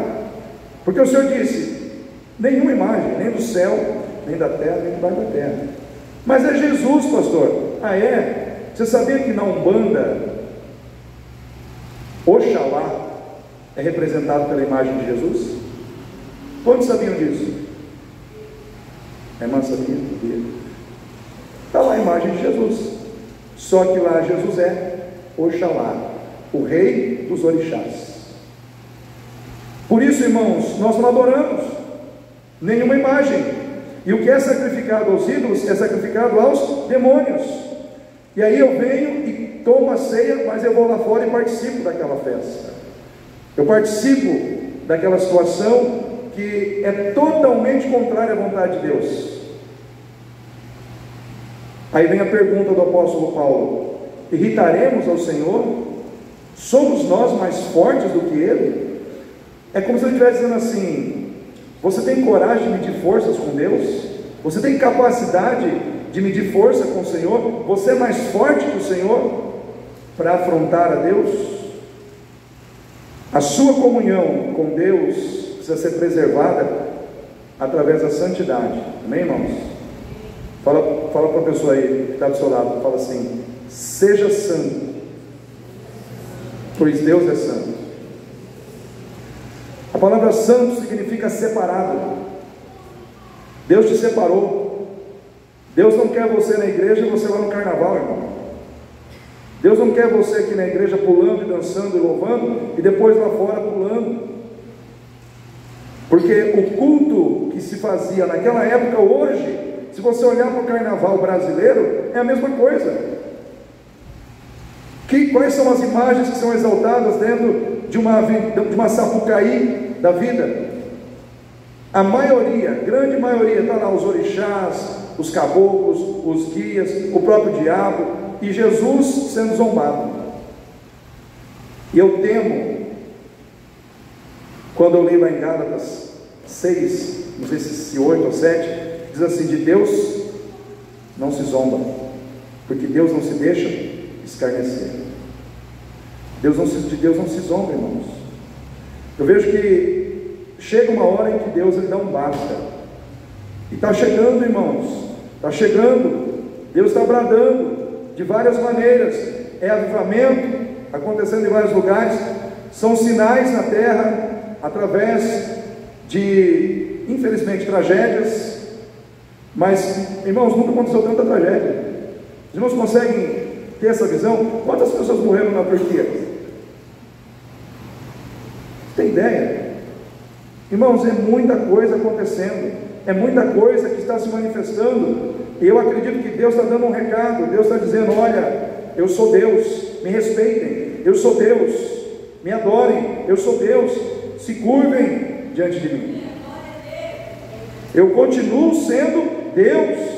Porque o Senhor disse: nenhuma imagem, nem do céu, nem da terra, nem debaixo da terra. Mas é Jesus, pastor. Ah, é? Você sabia que na Umbanda, Oxalá é representado pela imagem de Jesus? Quantos sabiam disso? A irmã sabia? Está lá a imagem de Jesus. Só que lá Jesus é Oxalá, o rei dos orixás. Por isso, irmãos, nós não adoramos nenhuma imagem. E o que é sacrificado aos ídolos é sacrificado aos demônios. E aí eu venho e tomo a ceia, mas eu vou lá fora e participo daquela festa. Eu participo daquela situação que é totalmente contrária à vontade de Deus. Aí vem a pergunta do apóstolo Paulo: irritaremos ao Senhor? Somos nós mais fortes do que Ele? É como se ele estivesse dizendo assim: você tem coragem de medir forças com Deus? Você tem capacidade de medir força com o Senhor? Você é mais forte que o Senhor para afrontar a Deus? A sua comunhão com Deus precisa ser preservada através da santidade. Amém, irmãos? Fala para a pessoa aí que está do seu lado, fala assim: seja santo, pois Deus é santo. A palavra santo significa separado. Deus te separou. Deus não quer você na igreja e você lá no carnaval, irmão. Deus não quer você aqui na igreja pulando e dançando e louvando e depois lá fora pulando. Porque o culto que se fazia naquela época, hoje, se você olhar para o carnaval brasileiro, é a mesma coisa. Quais são as imagens que são exaltadas dentro de uma Sapucaí da vida? A maioria, grande maioria, está lá os orixás, os caboclos, os guias, o próprio diabo e Jesus sendo zombado. E eu temo, quando eu li lá em Gálatas 6, não sei se 8 ou 7, diz assim: de Deus não se zomba, porque Deus não se deixa escarnecer. De Deus não se zomba, irmãos. Eu vejo que chega uma hora em que Deus ele dá um basta. E está chegando, irmãos, está chegando. Deus está bradando de várias maneiras. É avivamento acontecendo em vários lugares. São sinais na terra através de, infelizmente, tragédias. Mas, irmãos, nunca aconteceu tanta tragédia. Os irmãos conseguem ter essa visão? Quantas pessoas morreram na Turquia? Tem ideia? Irmãos, é muita coisa acontecendo, é muita coisa que está se manifestando, e eu acredito que Deus está dando um recado. Deus está dizendo: olha, eu sou Deus, me respeitem, eu sou Deus, me adorem, eu sou Deus, se curvem diante de mim, eu continuo sendo Deus.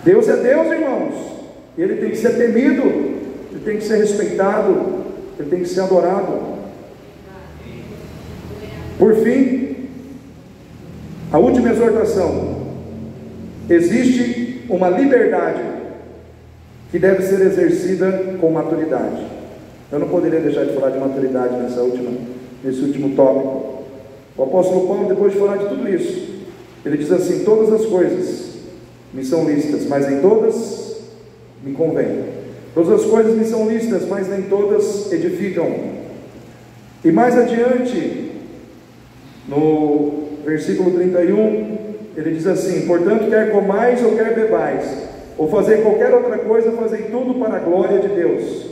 Deus é Deus, irmãos, e Ele tem que ser temido, Ele tem que ser respeitado, Ele tem que ser adorado. Por fim, a última exortação: existe uma liberdade que deve ser exercida com maturidade. Eu não poderia deixar de falar de maturidade nesse último tópico. O apóstolo Paulo, depois de falar de tudo isso, ele diz assim: todas as coisas me são lícitas, mas nem todas me convêm. Todas as coisas me são lícitas, mas nem todas edificam. E mais adiante, no versículo 31, ele diz assim: portanto, quer comais ou quer bebais, ou fazer qualquer outra coisa, fazei tudo para a glória de Deus.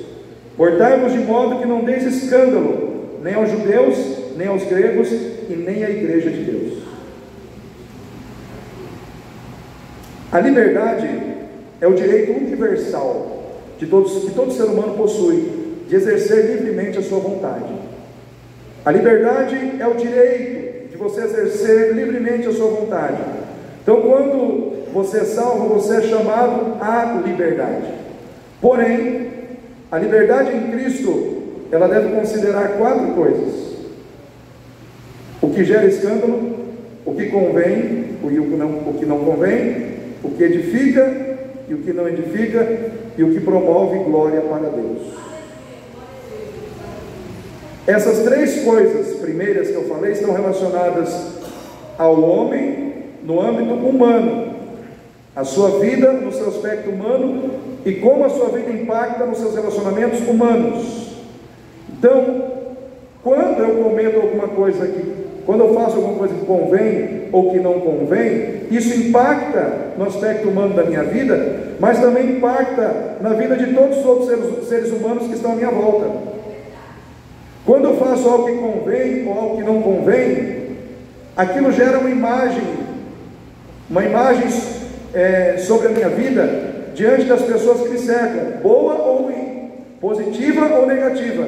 Portai-vos de modo que não deis escândalo, nem aos judeus, nem aos gregos, e nem à igreja de Deus. A liberdade é o direito universal que todo ser humano possui, de exercer livremente a sua vontade. A liberdade é o direito de você exercer livremente a sua vontade. Então, quando você é salvo, você é chamado à liberdade. Porém, a liberdade em Cristo, ela deve considerar 4 coisas: o que gera escândalo, o que convém, o que não convém, o que edifica e o que não edifica, e o que promove glória para Deus. Essas 3 coisas primeiras que eu falei estão relacionadas ao homem no âmbito humano, a sua vida no seu aspecto humano e como a sua vida impacta nos seus relacionamentos humanos. Então, quando eu cometo alguma coisa quando eu faço alguma coisa que convém ou que não convém, isso impacta no aspecto humano da minha vida, mas também impacta na vida de todos os outros seres humanos que estão à minha volta. Quando eu faço algo que convém ou algo que não convém, aquilo gera uma imagem sobre a minha vida diante das pessoas que me cercam, boa ou ruim, positiva ou negativa.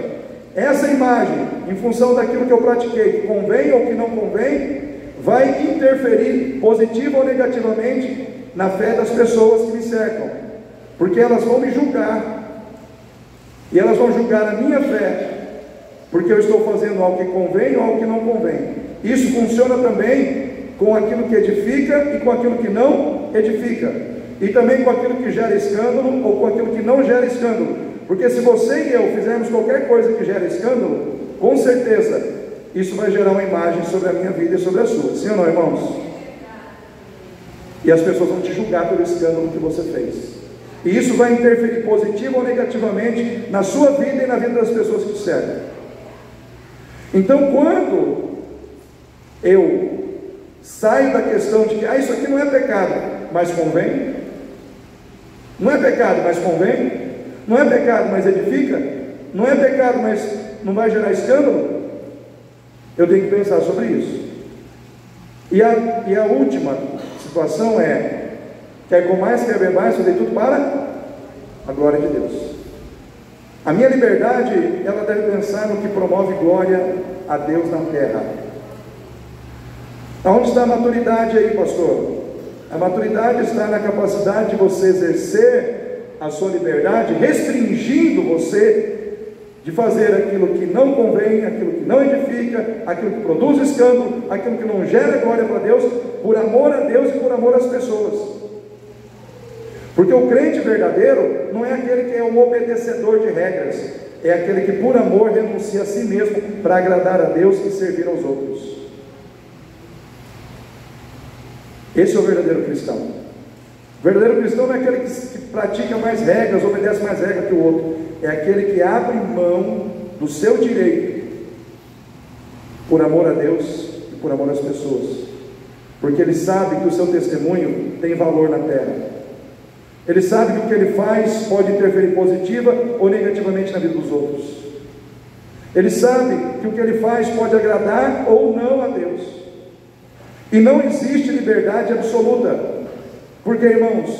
Essa imagem, em função daquilo que eu pratiquei, que convém ou que não convém, vai interferir positiva ou negativamente na fé das pessoas que me cercam, porque elas vão me julgar, e elas vão julgar a minha fé, porque eu estou fazendo algo que convém ou algo que não convém. Isso funciona também com aquilo que edifica e com aquilo que não edifica, e também com aquilo que gera escândalo ou com aquilo que não gera escândalo. Porque se você e eu fizermos qualquer coisa que gere escândalo, com certeza isso vai gerar uma imagem sobre a minha vida e sobre a sua. Sim ou não, irmãos? E as pessoas vão te julgar pelo escândalo que você fez. E isso vai interferir positivo ou negativamente na sua vida e na vida das pessoas que te cercam. Então, quando eu saio da questão de que isso aqui não é pecado, mas convém, não é pecado, mas convém, não é pecado, mas edifica, não é pecado, mas não vai gerar escândalo, eu tenho que pensar sobre isso. E a última situação é: quer comais, quer bebais, fazer tudo para a glória de Deus. A minha liberdade, ela deve pensar no que promove glória a Deus na terra. Aonde está a maturidade aí, pastor? A maturidade está na capacidade de você exercer a sua liberdade, restringindo você de fazer aquilo que não convém, aquilo que não edifica, aquilo que produz escândalo, aquilo que não gera glória para Deus, por amor a Deus e por amor às pessoas. Porque o crente verdadeiro não é aquele que é um obedecedor de regras, é aquele que por amor renuncia a si mesmo para agradar a Deus e servir aos outros. Esse é o verdadeiro cristão. O verdadeiro cristão não é aquele que pratica mais regras, obedece mais regras que o outro. É aquele que abre mão do seu direito por amor a Deus e por amor às pessoas, porque ele sabe que o seu testemunho tem valor na terra. Ele sabe que o que ele faz pode interferir positiva ou negativamente na vida dos outros. Ele sabe que o que ele faz pode agradar ou não a Deus. E não existe liberdade absoluta. Porque, irmãos,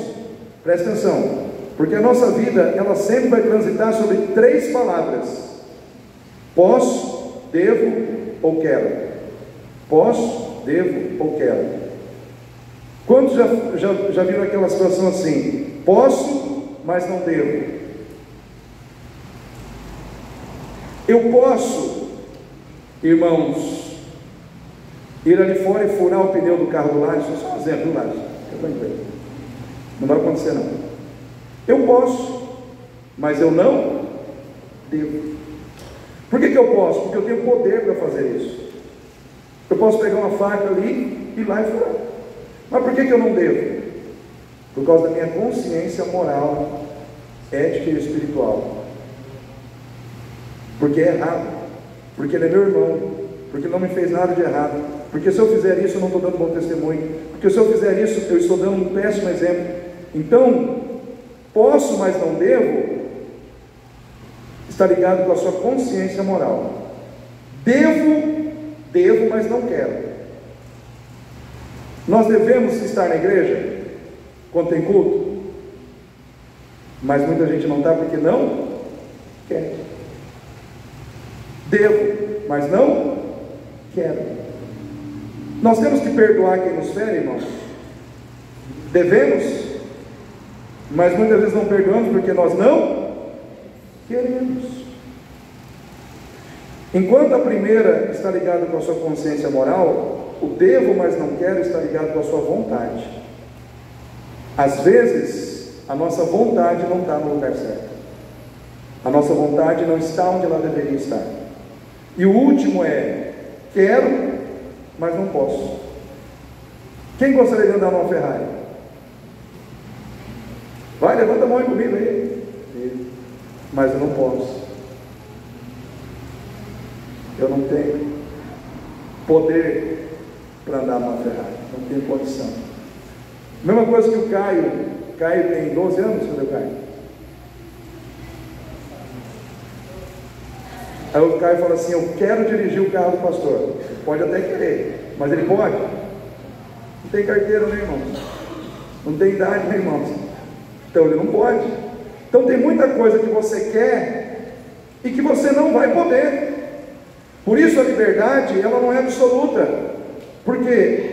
presta atenção, porque a nossa vida, ela sempre vai transitar sobre 3 palavras: posso, devo ou quero. Posso, devo ou quero. Quantos já viram aquela situação assim? Posso, mas não devo. Eu posso, irmãos, ir ali fora e furar o pneu do carro do lado. Só um exemplo do lado. Não vai acontecer não. Eu posso, mas eu não devo. Por que eu posso? Porque eu tenho poder para fazer isso. Eu posso pegar uma faca ali e ir lá e furar. Mas por que eu não devo? Por causa da minha consciência moral, ética e espiritual. Porque é errado. Porque ele é meu irmão. Porque ele não me fez nada de errado. Porque se eu fizer isso, eu não estou dando bom testemunho. Porque se eu fizer isso, eu estou dando um péssimo exemplo. Então, posso, mas não devo, está ligado com a sua consciência moral. Devo, mas não quero. Nós devemos estar na igreja quando tem culto, mas muita gente não está porque não quer. Devo, mas não quero. Nós temos que perdoar quem nos fere, irmãos. Devemos, mas muitas vezes não perdoamos porque nós não queremos. Enquanto a primeira está ligada com a sua consciência moral, o devo, mas não quero, está ligado com a sua vontade. Às vezes, a nossa vontade não está no lugar certo. A nossa vontade não está onde ela deveria estar. E o último é: quero, mas não posso. Quem gostaria de andar numa Ferrari? Vai, levanta a mão aí comigo aí. Mas eu não posso. Eu não tenho poder para andar numa Ferrari. Não tenho condição. Mesma coisa que o Caio. Caio tem 12 anos, cadê o Caio? Aí o Caio fala assim: eu quero dirigir o carro do pastor. Pode até querer, mas ele pode? Não tem carteira, né, irmãos? Não tem idade, né, irmãos? Então ele não pode. Então tem muita coisa que você quer e que você não vai poder. Por isso a liberdade, ela não é absoluta. Por quê?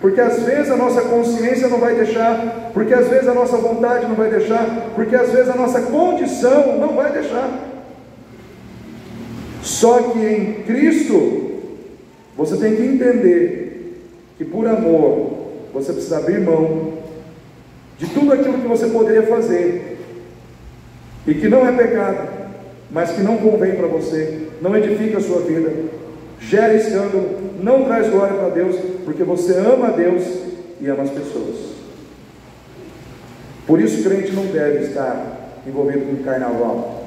Porque às vezes a nossa consciência não vai deixar, porque às vezes a nossa vontade não vai deixar, porque às vezes a nossa condição não vai deixar. Só que em Cristo, você tem que entender que por amor, você precisa abrir mão de tudo aquilo que você poderia fazer, e que não é pecado, mas que não convém para você, não edifica a sua vida, gera escândalo, não traz glória para Deus, porque você ama a Deus e ama as pessoas. Por isso o crente não deve estar envolvido com carnaval,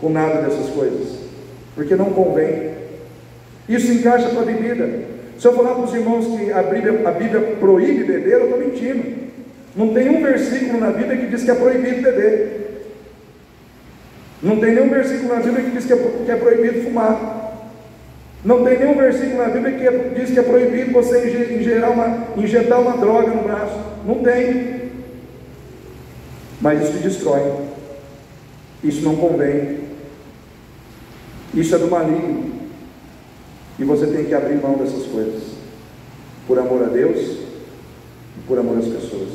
com nada dessas coisas, porque não convém. Isso encaixa com a bebida. Se eu falar para os irmãos que a Bíblia proíbe beber, eu estou mentindo. Não tem um versículo na Bíblia que diz que é proibido beber. Não tem nenhum versículo na Bíblia que diz que é proibido fumar. Não tem nenhum versículo na Bíblia que diz que é proibido você injetar uma droga no braço. Não tem. Mas isso te destrói. Isso não convém. Isso é do maligno. E você tem que abrir mão dessas coisas, por amor a Deus e por amor às pessoas.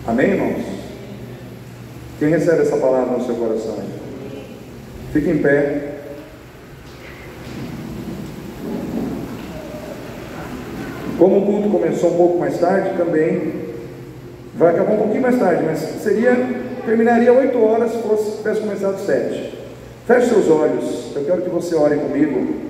Amém, irmãos? Quem recebe essa palavra no seu coração? Fique em pé. Como o culto começou um pouco mais tarde, também vai acabar um pouquinho mais tarde, mas terminaria 8 horas se tivesse começado 7. Feche seus olhos, eu quero que você ore comigo.